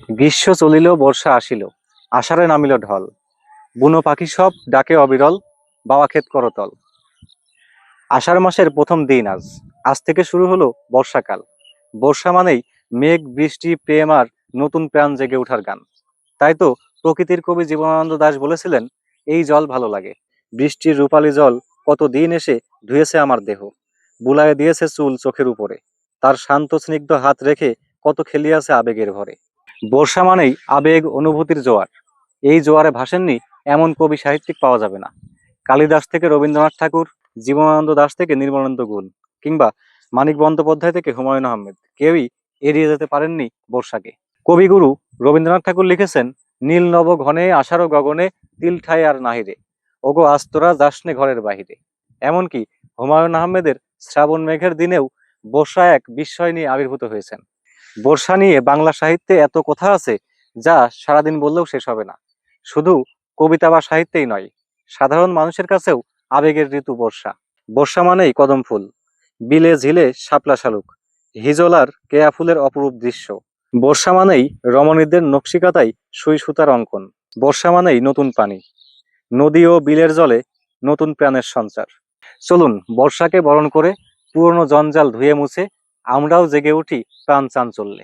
গ্রীষ্ম চলিল, বর্ষা আসিল, আষাঢ়ে নামিল ঢল। বুনো পাখি সব ডাকে অবিরল, বাওয়া ক্ষেত করতল। আষাঢ় মাসের প্রথম দিন আজ। আজ থেকে শুরু হলো বর্ষাকাল। বর্ষা মানেই মেঘ, বৃষ্টি, প্রেম আর নতুন প্রাণ জেগে ওঠার গান। তাই তো প্রকৃতির কবি জীবনানন্দ দাশ বলেছিলেন, এই জল ভালো লাগে। বৃষ্টির রূপালী জল কতদিন এসে ধুয়েছে আমার দেহ, বুলায়ে দিয়েছে চুল চোখের উপরে। তার শান্ত স্নিগ্ধ হাত রেখে কত খেলিয়াছে আবেগের ভরে। বর্ষা মানেই আবেগ, অনুভূতির জোয়ার। এই জোয়ারে ভাসেননি এমন কবি সাহিত্যিক পাওয়া যাবে না। কালিদাস থেকে রবীন্দ্রনাথ ঠাকুর, জীবনানন্দ দাশ থেকে নির্মলেন্দু গুণ, কিংবা মানিক বন্দ্যোপাধ্যায় থেকে হুমায়ুন আহমেদ, কেউই এড়িয়ে যেতে পারেননি বর্ষাকে। কবিগুরু রবীন্দ্রনাথ ঠাকুর লিখেছেন, নীল নব ঘনে আষাঢ় গগনে তিল ঠাই আর নাহিরে, ওগো আজ তোরা যাসনে ঘরের বাহিরে। এমনকি হুমায়ুন আহমেদের শ্রাবণ মেঘের দিনেও বর্ষা এক বিস্ময় নিয়ে আবির্ভূত হয়েছেন। বর্ষা নিয়ে বাংলা সাহিত্যে এত কথা আছে যা সারাদিন বললেও শেষ হবে না। শুধু কবিতা বা সাহিত্যেই নয়, সাধারণ মানুষের কাছেও আবেগের ঋতু বর্ষা। বর্ষা মানেই কদম ফুল, বিলে ঝিলে শাপলা শালুক, হিজলার কেয়া ফুলের অপরূপ দৃশ্য। বর্ষা মানেই রমণীদের নকশিকাতায় সুই সুতার অঙ্কন। বর্ষা মানেই নতুন পানি, নদী ও বিলের জলে নতুন প্রাণের সঞ্চার। চলুন বর্ষাকে বরণ করে পুরনো জঞ্জাল ধুয়ে মুছে আমরাও জেগে উঠি প্রাণ চাঞ্চল্যে।